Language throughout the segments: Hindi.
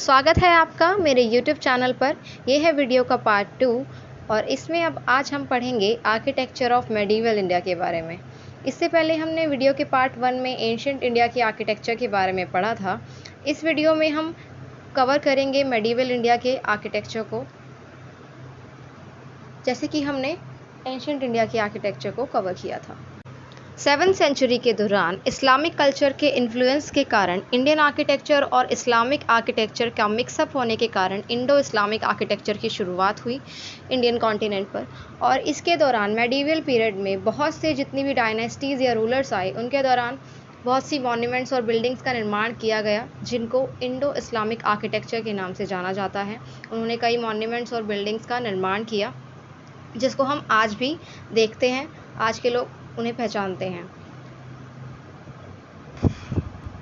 स्वागत है आपका मेरे YouTube चैनल पर। ये है वीडियो का पार्ट 2 और इसमें अब आज हम पढ़ेंगे आर्किटेक्चर ऑफ मेडिवल इंडिया के बारे में। इससे पहले हमने वीडियो के पार्ट 1 में एंशिएंट इंडिया की आर्किटेक्चर के बारे में पढ़ा था। इस वीडियो में हम कवर करेंगे मेडिवल इंडिया के आर्किटेक्चर को, जैसे कि हमने एंशिएंट इंडिया की आर्किटेक्चर को कवर किया था। 7वीं सेंचुरी के दौरान इस्लामिक कल्चर के इन्फ्लुएंस के कारण इंडियन आर्किटेक्चर और इस्लामिक आर्किटेक्चर का मिक्सअप होने के कारण इंडो इस्लामिक आर्किटेक्चर की शुरुआत हुई इंडियन कॉन्टिनेंट पर। और इसके दौरान मेडिवल पीरियड में बहुत से जितनी भी डायनेस्टीज़ या रूलर्स आए, उनके दौरान बहुत सी मॉन्यूमेंट्स और बिल्डिंग्स का निर्माण किया गया, जिनको इंडो इस्लामिक आर्किटेक्चर के नाम से जाना जाता है। उन्होंने कई मॉन्यूमेंट्स और बिल्डिंग्स का निर्माण किया, जिसको हम आज भी देखते हैं, आज के लोग उन्हें पहचानते हैं।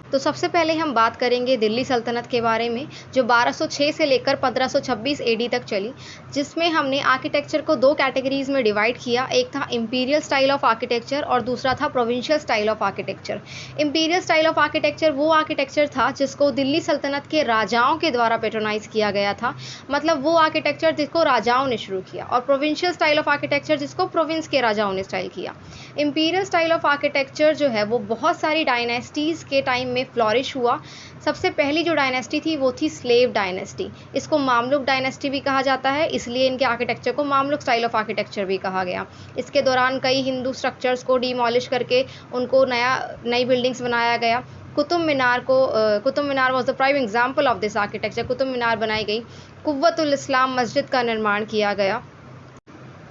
तो सबसे पहले हम बात करेंगे दिल्ली सल्तनत के बारे में, जो 1206 से लेकर 1526 एडी तक चली, जिसमें हमने आर्किटेक्चर को दो कैटेगरीज में डिवाइड किया। एक था इंपीरियल स्टाइल ऑफ आर्किटेक्चर और दूसरा था provincial style of architecture. Imperial style of architecture वो आर्किटेक्चर था जिसको दिल्ली सल्तनत के राजाओं के द्वारा पेट्रोनाइज किया गया था, मतलब वो आर्किटेक्चर जिसको राजाओं ने शुरू किया, और प्रोविंशियल स्टाइल ऑफ आर्किटेक्चर जिसको प्रोविंस के राजाओं ने स्टाइल किया। इंपीरियल स्टाइल ऑफ आर्किटेक्चर जो है वो बहुत सारी डायनेस्टीज़ के टाइम में फ्लॉरिश हुआ। सबसे पहली जो डायनेस्टी थी वो थी स्लेव डायनेस्टी। इसको मामलुक डायनेस्टी भी कहा जाता है, इसलिए इनके आर्किटेक्चर को मामलुक स्टाइल ऑफ आर्किटेक्चर भी कहा गया। इसके दौरान कई हिंदू स्ट्रक्चर्स को डिमोलिश करके उनको नई बिल्डिंग्स बनाया गया। Qutub Minar was the prime example of this architecture. Qutub Minar बनाई गई। कुव्वतुल इस्लाम मस्जिद का निर्माण किया गया।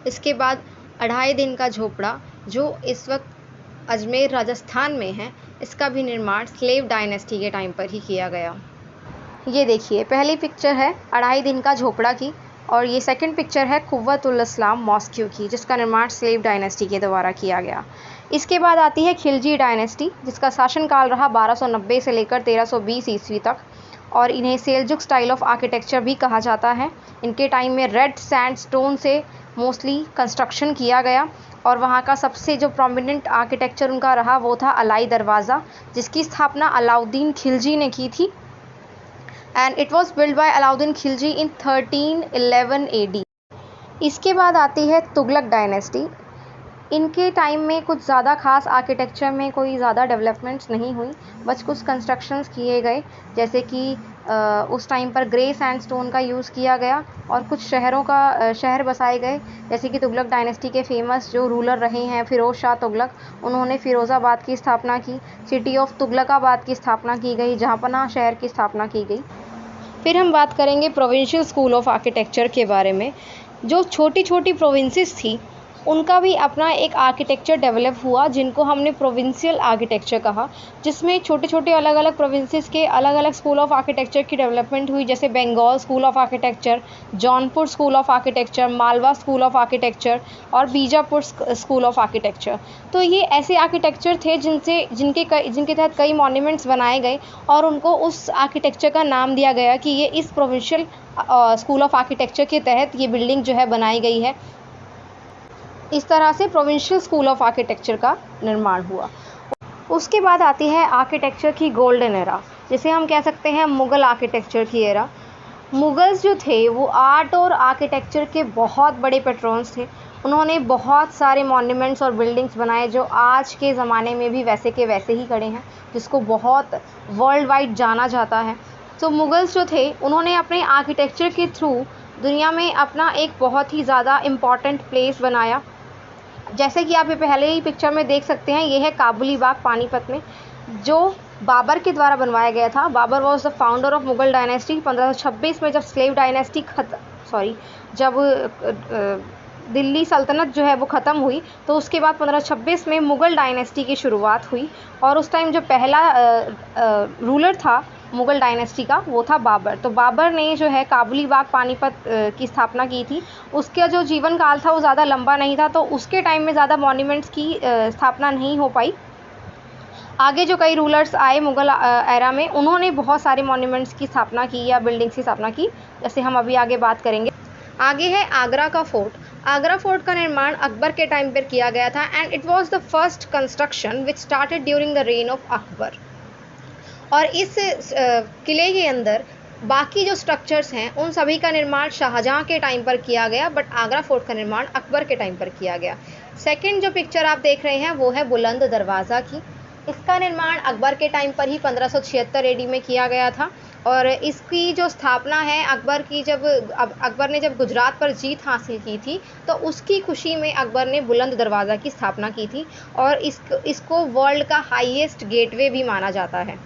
इसके बाद अढ़ाई दिन का झोपड़ा, जो इस वक्त अजमेर राजस्थान में है, इसका भी निर्माण स्लेव डायनेस्टी के टाइम पर ही किया गया। ये देखिए, पहली पिक्चर है अढ़ाई दिन का झोपड़ा की, और ये सेकंड पिक्चर है कुव्वतुल इस्लाम मॉस्क्यू की, जिसका निर्माण स्लेव डायनेस्टी के द्वारा किया गया। इसके बाद आती है खिलजी डायनेस्टी, जिसका शासनकाल रहा 1290 से लेकर 1320 ईस्वी तक, और इन्हें सेल्जुक स्टाइल ऑफ आर्किटेक्चर भी कहा जाता है। इनके टाइम में रेड सैंडस्टोन से मोस्टली कंस्ट्रक्शन किया गया, और वहाँ का सबसे जो प्रोमिनेंट आर्किटेक्चर उनका रहा वो था अलाई दरवाज़ा, जिसकी स्थापना अलाउद्दीन खिलजी ने की थी, and it was build by Alauddin Khilji in 1311 AD. इसके बाद आती है तुगलक डायनेस्टी। इनके टाइम में कुछ ज़्यादा खास आर्किटेक्चर में कोई ज़्यादा डेवलपमेंट्स नहीं हुई, बस कुछ कंस्ट्रक्शंस किए गए, जैसे कि उस टाइम पर ग्रे सैंडस्टोन का यूज़ किया गया, और कुछ शहर बसाए गए, जैसे कि तुगलक डायनेस्टी के फेमस जो रूलर रहे हैं फ़िरोज़ शाह तुगलक, उन्होंने फ़िरोज़ाबाद की स्थापना की। सिटी ऑफ तुगलकाबाद की स्थापना की गई, जहाँपनाह शहर की स्थापना की गई। फिर हम बात करेंगे प्रोविंशियल स्कूल ऑफ आर्किटेक्चर के बारे में। जो छोटी छोटी प्रोविंसेस थी, उनका भी अपना एक आर्किटेक्चर डेवलप हुआ, जिनको हमने प्रोविंशियल आर्किटेक्चर कहा, जिसमें छोटे छोटे अलग अलग प्रोविंसेस के अलग अलग स्कूल ऑफ आर्किटेक्चर की डेवलपमेंट हुई, जैसे Bengal school of architecture, Jaunpur school of architecture, Malwa school of architecture, और बीजापुर स्कूल ऑफ आर्किटेक्चर। तो ये ऐसे आर्किटेक्चर थे जिनके तहत कई मॉन्यूमेंट्स बनाए गए, और उनको उस आर्किटेक्चर का नाम दिया गया कि ये इस प्रोविंशियल स्कूल ऑफ आर्किटेक्चर के तहत ये बिल्डिंग जो है बनाई गई है। इस तरह से प्रोविंशियल स्कूल ऑफ आर्किटेक्चर का निर्माण हुआ। उसके बाद आती है आर्किटेक्चर की गोल्डन एरा, जिसे हम कह सकते हैं मुग़ल आर्किटेक्चर की एरा। मुग़ल्स जो थे वो आर्ट और आर्किटेक्चर के बहुत बड़े पैट्रॉन्स थे। उन्होंने बहुत सारे मॉन्यूमेंट्स और बिल्डिंग्स बनाए, जो आज के ज़माने में भी वैसे के वैसे ही खड़े हैं, जिसको बहुत वर्ल्ड वाइड जाना जाता है। तो मुग़ल्स जो थे, उन्होंने अपने आर्किटेक्चर के थ्रू दुनिया में अपना एक बहुत ही ज़्यादा इम्पॉर्टेंट प्लेस बनाया। जैसे कि आप ये पहले ही पिक्चर में देख सकते हैं, ये है काबुली बाग पानीपत में, जो बाबर के द्वारा बनवाया गया था। Babur was the founder of Mughal dynasty. 1526 में जब स्लेव डायनेस्टी जब दिल्ली सल्तनत जो है वो ख़त्म हुई, तो उसके बाद 1526 में मुग़ल डायनेस्टी की शुरुआत हुई, और उस टाइम जो पहला रूलर था मुग़ल डायनेस्टी का, वो था बाबर। तो बाबर ने जो है काबुली बाग पानीपत की स्थापना की थी। उसका जो जीवन काल था वो ज़्यादा लंबा नहीं था, तो उसके टाइम में ज़्यादा मॉन्यूमेंट्स की स्थापना नहीं हो पाई। आगे जो कई रूलर्स आए मुग़ल एरा में, उन्होंने बहुत सारे मॉन्यूमेंट्स की स्थापना की या बिल्डिंग्स की स्थापना की, जैसे हम अभी आगे बात करेंगे। आगे है आगरा का फोर्ट। आगरा फोर्ट का निर्माण अकबर के टाइम पर किया गया था, and it was the first construction which started during the rain of Akbar. और इस किले के अंदर बाकी जो स्ट्रक्चर्स हैं उन सभी का निर्माण शाहजहाँ के टाइम पर किया गया, बट आगरा फोर्ट का निर्माण अकबर के टाइम पर किया गया। सेकंड जो पिक्चर आप देख रहे हैं वो है बुलंद दरवाज़ा की। इसका निर्माण अकबर के टाइम पर ही 1576 एडी में किया गया था और इसकी जो स्थापना है अकबर की, अकबर ने जब गुजरात पर जीत हासिल की थी तो उसकी खुशी में अकबर ने बुलंद दरवाज़ा की स्थापना की थी और इसको वर्ल्ड का हाईएस्ट गेटवे भी माना जाता है।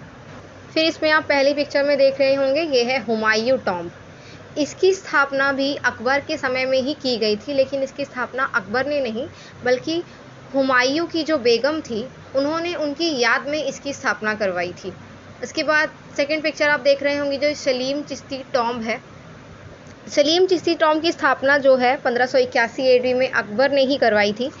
फिर इसमें आप पहली पिक्चर में देख रहे होंगे, ये है हुमायूं टॉम्ब। इसकी स्थापना भी अकबर के समय में ही की गई थी, लेकिन इसकी स्थापना अकबर ने नहीं बल्कि हुमायूं की जो बेगम थी उन्होंने उनकी याद में इसकी स्थापना करवाई थी। इसके बाद सेकंड पिक्चर आप देख रहे होंगे जो सलीम चिश्ती टॉम्ब है। सलीम चिश्ती टॉम्ब की स्थापना जो है 1581 एडी में अकबर ने ही करवाई थी।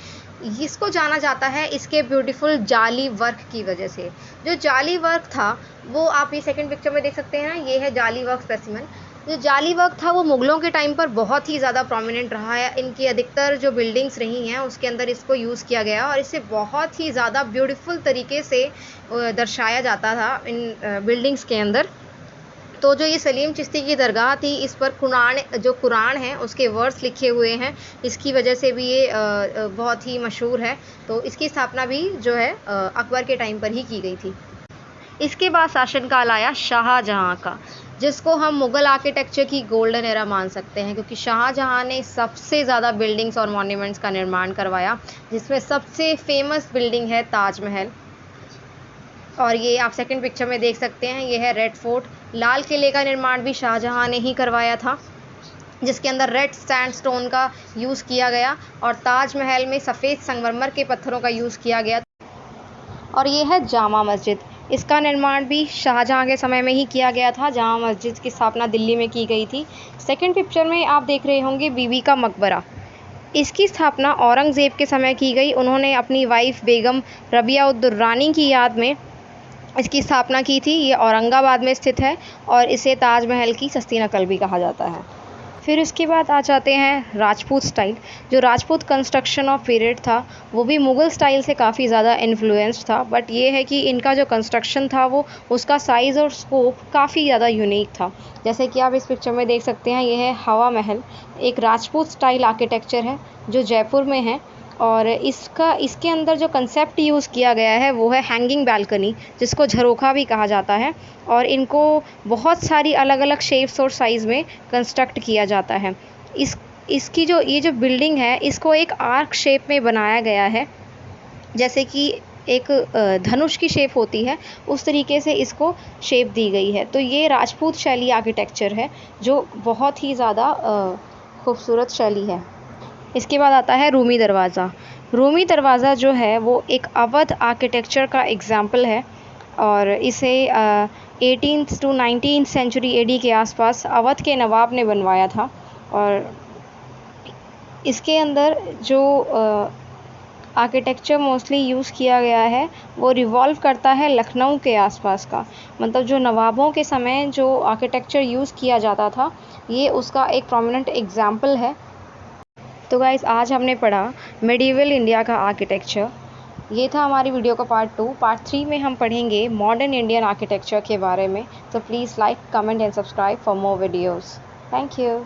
इसको जाना जाता है इसके ब्यूटीफुल जाली वर्क की वजह से। जो जाली वर्क था वो आप ये सेकंड पिक्चर में देख सकते हैं ना, ये है जाली वर्क स्पेसिमेन। जो जाली वर्क था वो मुग़लों के टाइम पर बहुत ही ज़्यादा प्रोमिनेंट रहा है। इनकी अधिकतर जो बिल्डिंग्स रही हैं उसके अंदर इसको यूज़ किया गया और इसे बहुत ही ज़्यादा ब्यूटीफुल तरीके से दर्शाया जाता था इन बिल्डिंग्स के अंदर। तो जो ये सलीम चिश्ती की दरगाह थी इस पर कुरान है उसके वर्ड्स लिखे हुए हैं, इसकी वजह से भी ये बहुत ही मशहूर है। तो इसकी स्थापना भी जो है अकबर के टाइम पर ही की गई थी। इसके बाद शासनकाल आया शाहजहाँ का, जिसको हम मुग़ल आर्किटेक्चर की गोल्डन एरा मान सकते हैं, क्योंकि शाहजहाँ ने सबसे ज़्यादा बिल्डिंग्स और मॉन्यूमेंट्स का निर्माण करवाया, जिसमें सबसे फेमस बिल्डिंग है ताजमहल। और ये आप सेकंड पिक्चर में देख सकते हैं, ये है रेड फोर्ट। लाल किले का निर्माण भी शाहजहाँ ने ही करवाया था, जिसके अंदर रेड सैंडस्टोन का यूज़ किया गया और ताजमहल में सफ़ेद संगमरमर के पत्थरों का यूज़ किया गया। और ये है जामा मस्जिद। इसका निर्माण भी शाहजहाँ के समय में ही किया गया था। जामा मस्जिद की स्थापना दिल्ली में की गई थी। सेकंड पिक्चर में आप देख रहे होंगे बीबी का मकबरा। इसकी स्थापना औरंगज़ेब के समय की गई। उन्होंने अपनी वाइफ बेगम रबिया उद दुर्रानी की याद में इसकी स्थापना की थी। ये औरंगाबाद में स्थित है और इसे ताजमहल की सस्ती नकल भी कहा जाता है। फिर इसके बाद आ जाते हैं राजपूत स्टाइल। जो राजपूत कंस्ट्रक्शन ऑफ पीरियड था वो भी मुग़ल स्टाइल से काफ़ी ज़्यादा इन्फ्लुएंस्ड था, बट ये है कि इनका जो कंस्ट्रक्शन था वो उसका साइज़ और स्कोप काफ़ी ज़्यादा यूनिक था। जैसे कि आप इस पिक्चर में देख सकते हैं, ये है हवा महल, एक राजपूत स्टाइल आर्किटेक्चर है जो जयपुर में है और इसके अंदर जो कंसेप्ट यूज़ किया गया है वो है हैंगिंग बालकनी, जिसको झरोखा भी कहा जाता है और इनको बहुत सारी अलग अलग शेप्स और साइज़ में कंस्ट्रक्ट किया जाता है। इसकी ये जो बिल्डिंग है इसको एक आर्क शेप में बनाया गया है, जैसे कि एक धनुष की शेप होती है उस तरीके से इसको शेप दी गई है। तो ये राजपूत शैली आर्किटेक्चर है जो बहुत ही ज़्यादा खूबसूरत शैली है। इसके बाद आता है रूमी दरवाज़ा। रूमी दरवाज़ा जो है वो एक अवध आर्किटेक्चर का एग्ज़ाम्पल है और इसे 18th to 19th century AD के आसपास अवध के नवाब ने बनवाया था और इसके अंदर जो आर्किटेक्चर मोस्टली यूज़ किया गया है वो रिवॉल्व करता है लखनऊ के आसपास का। मतलब जो नवाबों के समय जो आर्किटेक्चर यूज़ किया जाता था ये उसका एक प्रोमिनेंट एग्ज़ाम्पल है। तो गाइज़ आज हमने पढ़ा मिडीवल इंडिया का आर्किटेक्चर। ये था हमारी वीडियो का पार्ट 2। पार्ट 3 में हम पढ़ेंगे मॉडर्न इंडियन आर्किटेक्चर के बारे में। तो please like, comment and subscribe for more videos. Thank you.